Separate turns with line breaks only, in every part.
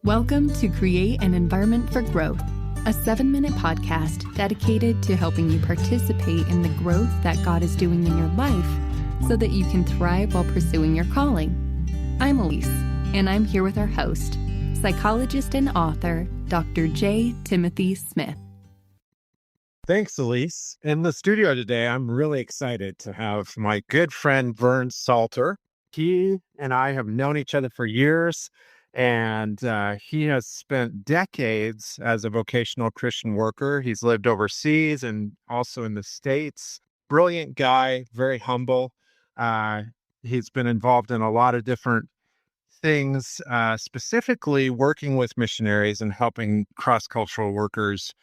Welcome to Create an Environment for Growth, a 7-minute podcast dedicated to helping you participate in the growth that God is doing in your life so that you can thrive while pursuing your calling. I'm Elise, and I'm here with our host, psychologist and author, Dr. J. Timothy Smith.
Thanks, Elise. In the studio today, I'm really excited to have my good friend, Vern Salter. He and I have known each other for years, and he has spent decades as a vocational Christian worker. He's lived overseas and also in the States. Brilliant guy, very humble. He's been involved in a lot of different things, specifically working with missionaries and helping cross-cultural workers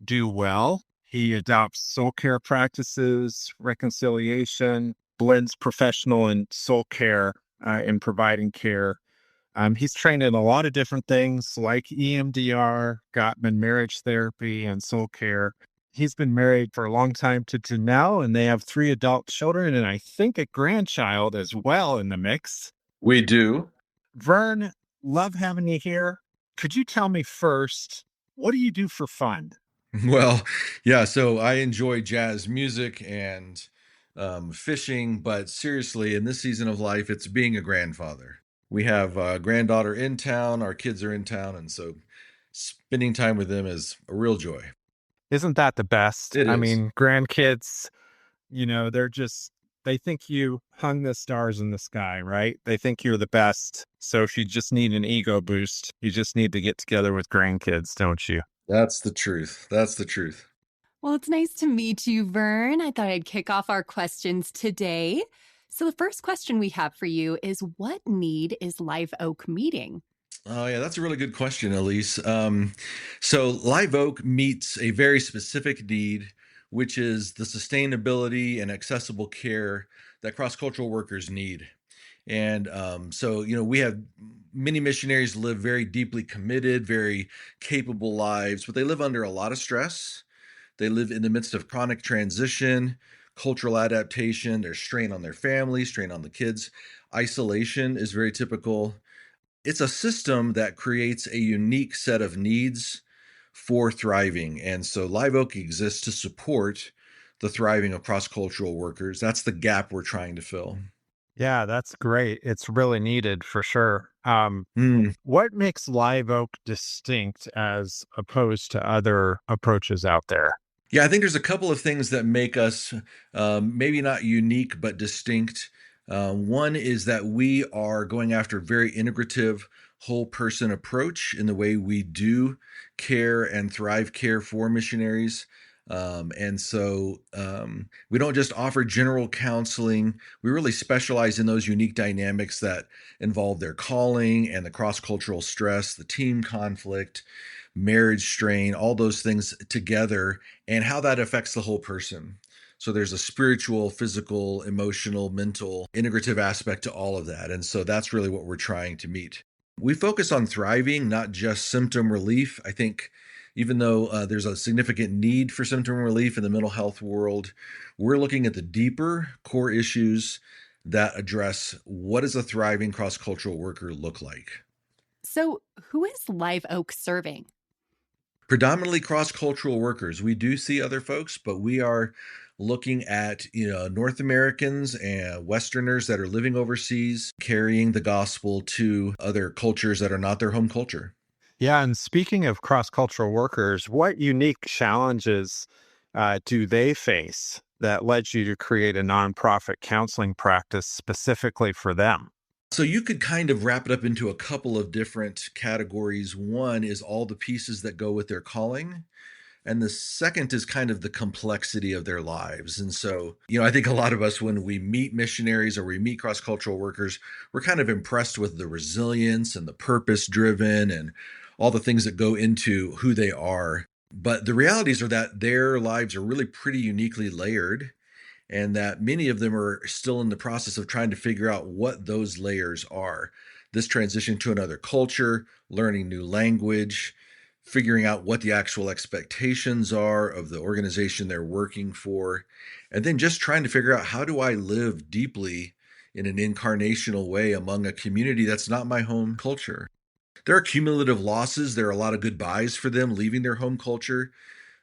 do well. He adopts soul care practices, reconciliation, blends professional and soul care in providing care. He's trained in a lot of different things like EMDR, Gottman marriage therapy, and soul care. He's been married for a long time to Janelle, and they have 3 adult children, and I think a grandchild as well in the mix.
We do.
Vern, love having you here. Could you tell me first, what do you do for fun?
Well, yeah, so I enjoy jazz music and fishing, but seriously, in this season of life, it's being a grandfather. We have a granddaughter in town, our kids are in town, and so spending time with them is a real joy.
Isn't that the best?
It
I
is.
mean, grandkids, they think you hung the stars in the sky, right? They think you're the best. So if you just need an ego boost, you just need to get together with grandkids, don't you?
That's the truth. That's the truth.
Well, it's nice to meet you, Vern. I thought I'd kick off our questions today. So the first question we have for you is, what need is Live Oak meeting?
Oh, yeah, that's a really good question, Elise. So Live Oak meets a very specific need, which is the sustainability and accessible care that cross-cultural workers need. And we have many missionaries live very deeply committed, very capable lives, but they live under a lot of stress. They live in the midst of chronic transition, cultural adaptation. There's strain on their family, strain on the kids. Isolation is very typical. It's a system that creates a unique set of needs for thriving. And so Live Oak exists to support the thriving of cross-cultural workers. That's the gap we're trying to fill.
Yeah, that's great. It's really needed for sure.
Mm.
What makes Live Oak distinct as opposed to other approaches out there?
Yeah, I think there's a couple of things that make us maybe not unique, but distinct. One is that we are going after a very integrative, whole person approach in the way we do care and thrive care for missionaries. We don't just offer general counseling. We really specialize in those unique dynamics that involve their calling and the cross-cultural stress, the team conflict, marriage strain, all those things together, and how that affects the whole person. So there's a spiritual, physical, emotional, mental, integrative aspect to all of that. And so that's really what we're trying to meet. We focus on thriving, not just symptom relief. I think even though there's a significant need for symptom relief in the mental health world, we're looking at the deeper core issues that address what does a thriving cross-cultural worker look like.
So who is Live Oak serving?
Predominantly cross-cultural workers. We do see other folks, but we are looking at North Americans and Westerners that are living overseas, carrying the gospel to other cultures that are not their home culture.
Yeah, and speaking of cross-cultural workers, what unique challenges do they face that led you to create a nonprofit counseling practice specifically for them?
So you could kind of wrap it up into a couple of different categories. One is all the pieces that go with their calling. And the second is kind of the complexity of their lives. And so, I think a lot of us, when we meet missionaries or we meet cross-cultural workers, we're kind of impressed with the resilience and the purpose-driven and all the things that go into who they are. But the realities are that their lives are really pretty uniquely layered, and that many of them are still in the process of trying to figure out what those layers are. This transition to another culture, learning new language, figuring out what the actual expectations are of the organization they're working for, and then just trying to figure out, how do I live deeply in an incarnational way among a community that's not my home culture? There are cumulative losses. There are a lot of goodbyes for them leaving their home culture.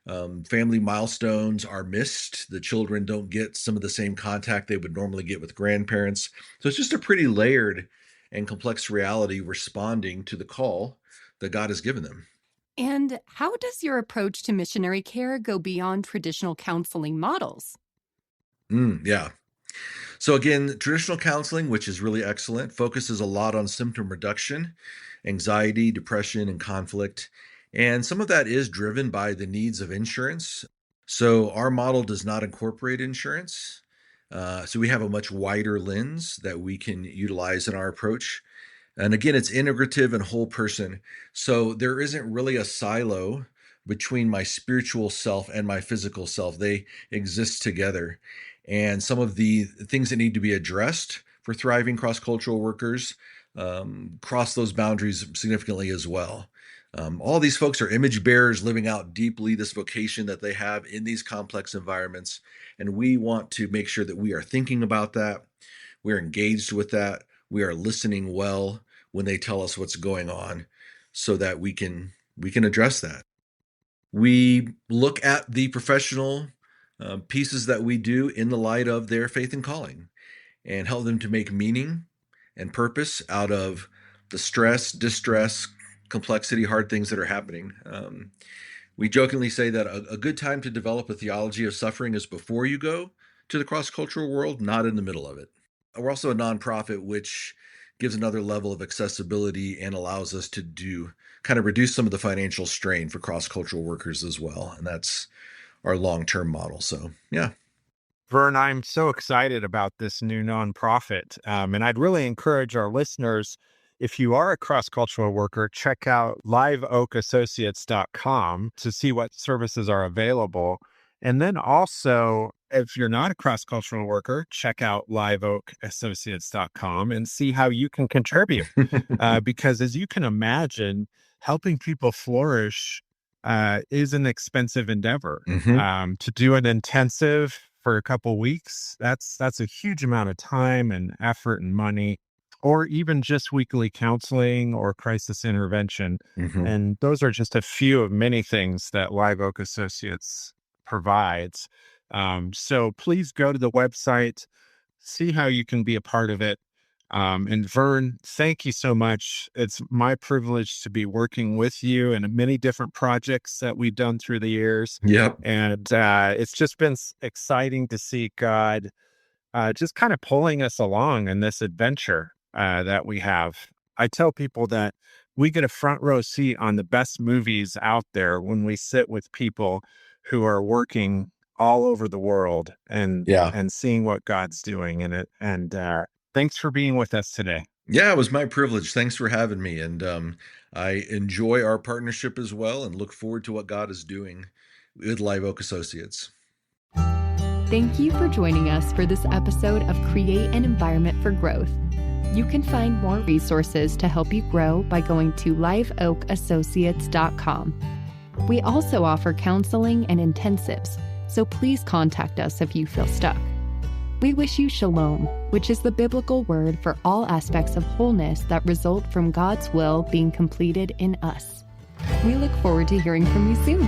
Family milestones are missed. The children don't get some of the same contact they would normally get with grandparents. So it's just a pretty layered and complex reality responding to the call that God has given them.
And how does your approach to missionary care go beyond traditional counseling models?
Yeah. So again, traditional counseling, which is really excellent, focuses a lot on symptom reduction, anxiety, depression, and conflict. And some of that is driven by the needs of insurance. So our model does not incorporate insurance. So we have a much wider lens that we can utilize in our approach. And again, it's integrative and whole person. So there isn't really a silo between my spiritual self and my physical self. They exist together. And some of the things that need to be addressed for thriving cross cultural workers cross those boundaries significantly as well. All these folks are image bearers living out deeply this vocation that they have in these complex environments. And we want to make sure that we are thinking about that. We're engaged with that. We are listening well when they tell us what's going on so that we can address that. We look at the professional pieces that we do in the light of their faith and calling and help them to make meaning and purpose out of the stress, distress, complexity, hard things that are happening. We jokingly say that a good time to develop a theology of suffering is before you go to the cross-cultural world, not in the middle of it. We're also a nonprofit, which gives another level of accessibility and allows us to reduce some of the financial strain for cross-cultural workers as well. And that's our long-term model. So, yeah.
Vern, I'm so excited about this new nonprofit. And I'd really encourage our listeners, if you are a cross-cultural worker, check out liveoakassociates.com to see what services are available. And then also, if you're not a cross-cultural worker, check out liveoakassociates.com and see how you can contribute. Because as you can imagine, helping people flourish is an expensive endeavor. To do an intensive for a couple weeks, that's a huge amount of time and effort and money, or even just weekly counseling or crisis intervention. And those are just a few of many things that Live Oak Associates provides. So please go to the website, see how you can be a part of it. And Vern, thank you so much. It's my privilege to be working with you in many different projects that we've done through the years.
Yep.
And it's just been exciting to see God just kind of pulling us along in this adventure that we have. I tell people that we get a front row seat on the best movies out there when we sit with people who are working all over the world and seeing what God's doing in it. And thanks for being with us today.
Yeah, it was my privilege. Thanks for having me. And I enjoy our partnership as well and look forward to what God is doing with Live Oak Associates.
Thank you for joining us for this episode of Create an Environment for Growth. You can find more resources to help you grow by going to liveoakassociates.com. We also offer counseling and intensives, so please contact us if you feel stuck. We wish you shalom, which is the biblical word for all aspects of wholeness that result from God's will being completed in us. We look forward to hearing from you soon.